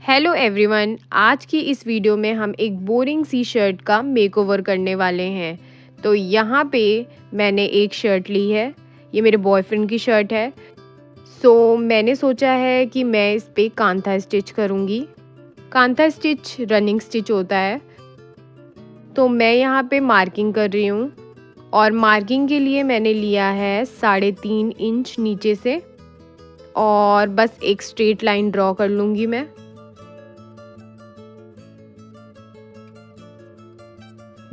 Hello everyone, आज की इस वीडियो में हम एक बोरिंग सी शर्ट का मेकओवर करने वाले हैं। तो यहाँ पे मैंने एक शर्ट ली है। ये मेरे बॉयफ्रेंड की शर्ट है। मैंने सोचा है कि मैं इस पे कांथा स्टिच करूँगी। कांथा स्टिच रनिंग स्टिच होता है। तो मैं यहाँ पे मार्किंग कर रही हूँ और मार्किंग के लिए मैंने लिया है 3.5 इंच नीचे से और बस एक स्ट्रेट लाइन ड्रॉ कर लूँगी मैं।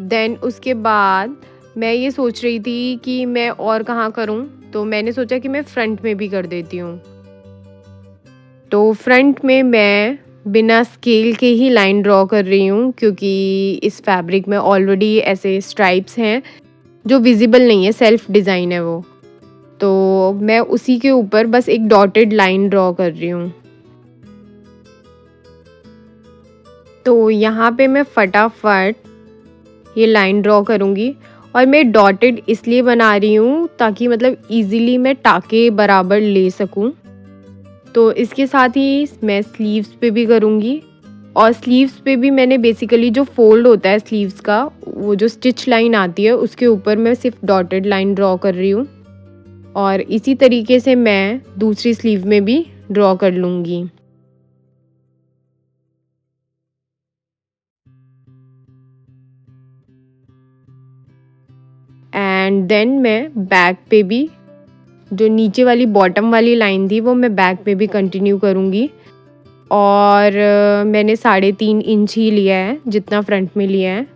देन उसके बाद मैं ये सोच रही थी कि मैं और कहाँ करूँ, तो मैंने सोचा कि मैं फ्रंट में भी कर देती हूँ। तो फ्रंट में मैं बिना स्केल के ही लाइन ड्रॉ कर रही हूँ, क्योंकि इस फैब्रिक में ऑलरेडी ऐसे स्ट्राइप्स हैं जो विजिबल नहीं है, सेल्फ डिज़ाइन है वो। तो मैं उसी के ऊपर बस एक डॉटेड लाइन ड्रॉ कर रही हूँ। तो यहाँ पे मैं फटाफट ये लाइन ड्रॉ करूँगी और मैं डॉटेड इसलिए बना रही हूँ ताकि मतलब इजीली मैं टाके बराबर ले सकूँ। तो इसके साथ ही मैं स्लीव्स पे भी करूँगी और स्लीव्स पे भी मैंने बेसिकली जो फोल्ड होता है स्लीव्स का, वो जो स्टिच लाइन आती है उसके ऊपर मैं सिर्फ डॉटेड लाइन ड्रॉ कर रही हूँ और इसी तरीके से मैं दूसरी स्लीव में भी ड्रॉ कर लूँगी। एंड देन मैं बैक पे भी जो नीचे वाली बॉटम वाली लाइन थी वो मैं बैक पे भी कंटिन्यू करूँगी और मैंने 3.5 इंच ही लिया है जितना फ्रंट में लिया है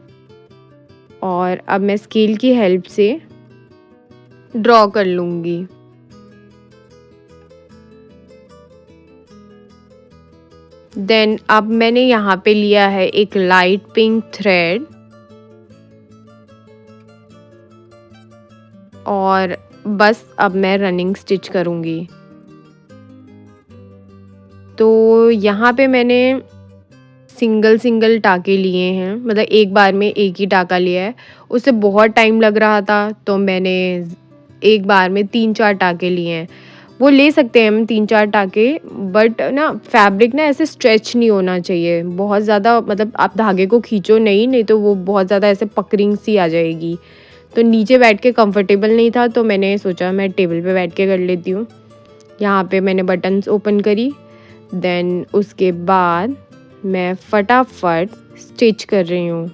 और अब मैं स्केल की हेल्प से ड्रॉ कर लूँगी। देन अब मैंने यहाँ पे लिया है एक लाइट पिंक थ्रेड और बस अब मैं रनिंग स्टिच करूँगी। तो यहाँ पे मैंने सिंगल टाके लिए हैं, मतलब एक बार में एक ही टाका लिया है। उससे बहुत टाइम लग रहा था तो मैंने एक बार में 3-4 टाके लिए हैं। वो ले सकते हैं हम 3-4 टाके, बट ना फैब्रिक ना ऐसे स्ट्रेच नहीं होना चाहिए बहुत ज़्यादा, मतलब आप धागे को खींचो नहीं तो वो बहुत ज़्यादा ऐसे पकड़िंग सी आ जाएगी। तो नीचे बैठ के कंफर्टेबल नहीं था तो मैंने सोचा मैं टेबल पे बैठ के कर लेती हूँ। यहाँ पे मैंने बटन्स ओपन करी, देन उसके बाद मैं फटाफट स्टिच कर रही हूँ,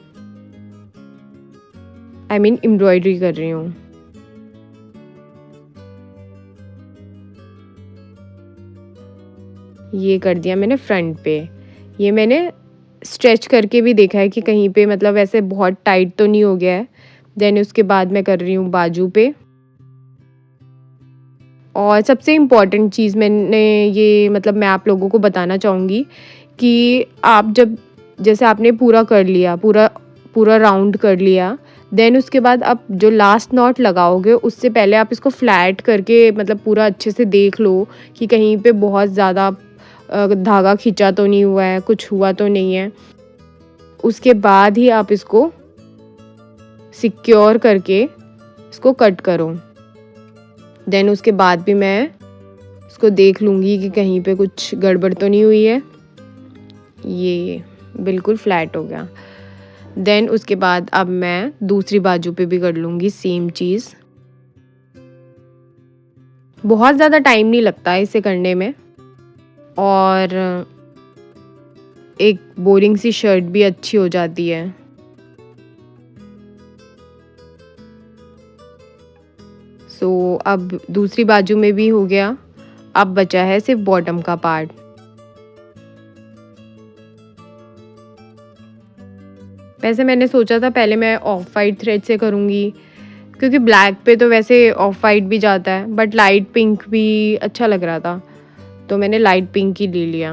आई मीन एम्ब्रॉयडरी कर रही हूँ। ये कर दिया मैंने फ्रंट पे। ये मैंने स्ट्रेच करके भी देखा है कि कहीं पे मतलब ऐसे बहुत टाइट तो नहीं हो गया है। देन उसके बाद मैं कर रही हूँ बाजू पे। और सबसे इम्पॉर्टेंट चीज़ मैंने ये मतलब मैं आप लोगों को बताना चाहूँगी कि आप जब जैसे आपने पूरा कर लिया, पूरा राउंड कर लिया, देन उसके बाद आप जो लास्ट नॉट लगाओगे उससे पहले आप इसको फ्लैट करके मतलब पूरा अच्छे से देख लो कि कहीं पे बहुत ज़्यादा धागा खींचा तो नहीं हुआ है, कुछ हुआ तो नहीं है। उसके बाद ही आप इसको सिक्योर करके इसको कट करो। देन उसके बाद भी मैं इसको देख लूँगी कि कहीं पे कुछ गड़बड़ तो नहीं हुई है। ये बिल्कुल फ्लैट हो गया। देन उसके बाद अब मैं दूसरी बाजू पे भी कर लूँगी सेम चीज़। बहुत ज़्यादा टाइम नहीं लगता है इसे करने में और एक बोरिंग सी शर्ट भी अच्छी हो जाती है। अब दूसरी बाजू में भी हो गया। अब बचा है सिर्फ बॉटम का पार्ट। वैसे मैंने सोचा था पहले मैं ऑफ वाइट थ्रेड से करूँगी, क्योंकि ब्लैक पे तो वैसे ऑफ वाइट भी जाता है, बट लाइट पिंक भी अच्छा लग रहा था तो मैंने लाइट पिंक ही ले लिया।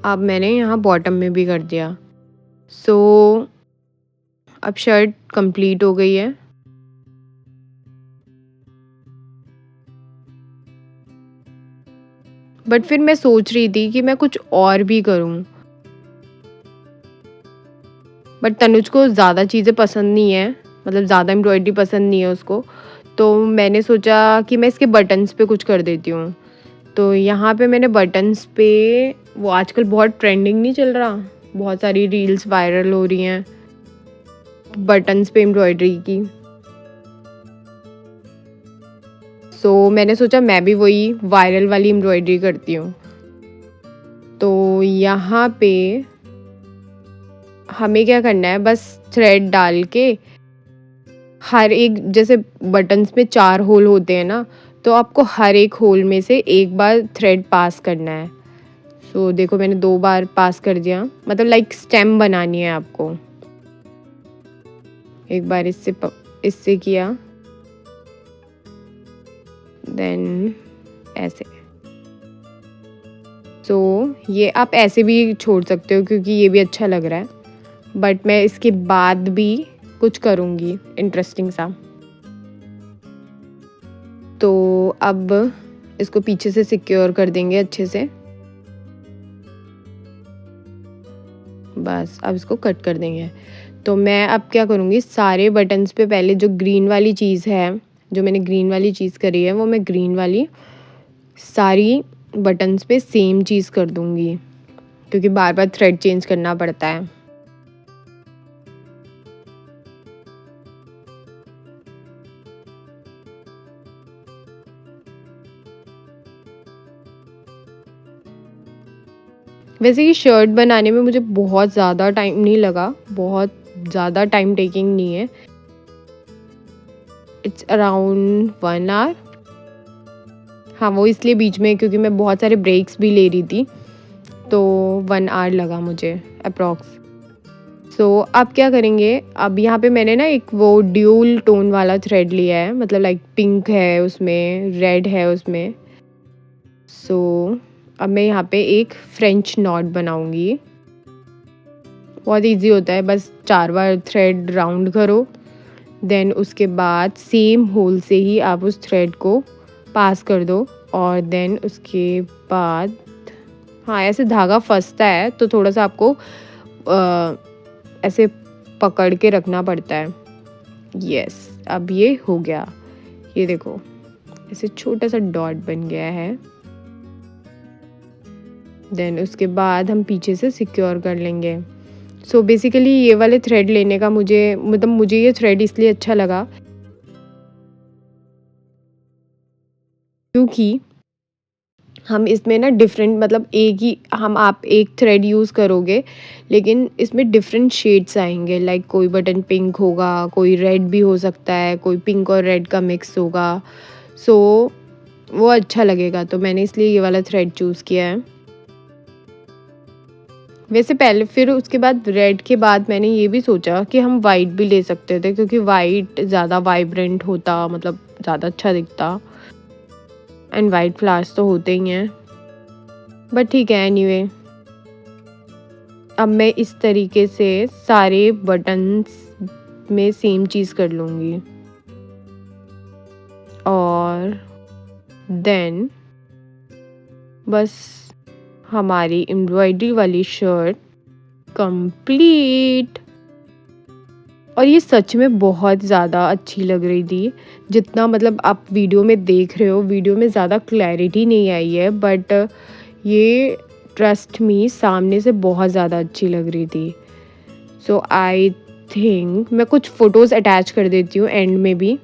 अब मैंने यहाँ बॉटम में भी कर दिया। अब शर्ट कंप्लीट हो गई है। बट फिर मैं सोच रही थी कि मैं कुछ और भी करूँ, बट तनुज को ज़्यादा चीज़ें पसंद नहीं है, मतलब ज़्यादा एम्ब्रॉयडरी पसंद नहीं है उसको। तो मैंने सोचा कि मैं इसके बटन्स पे कुछ कर देती हूँ। तो यहाँ पे मैंने बटन्स पे, वो आजकल बहुत ट्रेंडिंग नहीं चल रहा, बहुत सारी रील्स वायरल हो रही हैं बटन्स पे एम्ब्रॉयडरी की। सो मैंने सोचा मैं भी वही वायरल वाली एम्ब्रॉयडरी करती हूँ। तो यहाँ पे हमें क्या करना है, बस थ्रेड डाल के हर एक, जैसे बटन्स में 4 होल होते हैं ना, तो आपको हर एक होल में से एक बार थ्रेड पास करना है। सो देखो मैंने 2 बार पास कर दिया, मतलब लाइक स्टेम बनानी है आपको। एक बार इससे किया, देन ऐसे। सो ये आप ऐसे भी छोड़ सकते हो क्योंकि ये भी अच्छा लग रहा है, बट मैं इसके बाद भी कुछ करूँगी इंटरेस्टिंग सा। तो अब इसको पीछे से सिक्योर कर देंगे अच्छे से। बस अब इसको कट कर देंगे। तो मैं अब क्या करूँगी, सारे बटन्स पे पहले जो ग्रीन वाली चीज़ है, जो मैंने ग्रीन वाली चीज़ करी है, वो मैं ग्रीन वाली सारी बटन्स पे सेम चीज़ कर दूँगी क्योंकि बार बार थ्रेड चेंज करना पड़ता है। वैसे ये शर्ट बनाने में मुझे बहुत ज़्यादा टाइम नहीं लगा, बहुत ज़्यादा टाइम टेकिंग नहीं है। It's around 1 hour. हाँ, वो इसलिए बीच में क्योंकि मैं बहुत सारे ब्रेक्स भी ले रही थी, तो 1 आवर लगा मुझे अप्रॉक्स। सो अब क्या करेंगे, अब यहाँ पे मैंने ना एक वो ड्यूल टोन वाला थ्रेड लिया है, मतलब लाइक पिंक है उसमें, रेड है उसमें। सो अब मैं यहाँ पे एक फ्रेंच नॉट बनाऊंगी। बहुत इजी होता है, बस 4 बार थ्रेड राउंड करो, देन उसके बाद सेम होल से ही आप उस थ्रेड को पास कर दो, और देन उसके बाद हाँ ऐसे धागा फंसता है तो थोड़ा सा आपको ऐसे पकड़ के रखना पड़ता है। यस, अब ये हो गया। ये देखो ऐसे छोटा सा डॉट बन गया है। देन उसके बाद हम पीछे से सिक्योर कर लेंगे। सो बेसिकली ये वाले थ्रेड लेने का मुझे ये थ्रेड इसलिए अच्छा लगा क्योंकि हम इसमें ना डिफरेंट, मतलब आप एक थ्रेड यूज़ करोगे लेकिन इसमें डिफरेंट शेड्स आएंगे। लाइक कोई बटन पिंक होगा, कोई रेड भी हो सकता है, कोई पिंक और रेड का मिक्स होगा। सो वो अच्छा लगेगा, तो मैंने इसलिए ये वाला थ्रेड चूज़ किया है। वैसे पहले फिर उसके बाद रेड के बाद मैंने ये भी सोचा कि हम वाइट भी ले सकते थे क्योंकि वाइट ज़्यादा वाइब्रेंट होता, मतलब ज़्यादा अच्छा दिखता, एंड वाइट फ्लावर्स तो होते ही हैं। बट ठीक है, एनीवे अब मैं इस तरीके से सारे बटन्स में सेम चीज़ कर लूँगी, और देन बस हमारी एम्ब्रॉयडरी वाली शर्ट कंप्लीट। और ये सच में बहुत ज़्यादा अच्छी लग रही थी, जितना मतलब आप वीडियो में देख रहे हो, वीडियो में ज़्यादा क्लैरिटी नहीं आई है, बट ये ट्रस्ट मी सामने से बहुत ज़्यादा अच्छी लग रही थी। सो आई थिंक मैं कुछ फ़ोटोज़ अटैच कर देती हूँ एंड में भी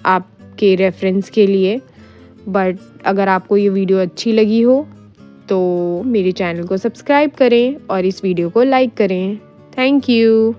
आपके रेफरेंस के लिए। बट अगर आपको ये वीडियो अच्छी लगी हो तो मेरे चैनल को सब्सक्राइब करें और इस वीडियो को लाइक करें। Thank you.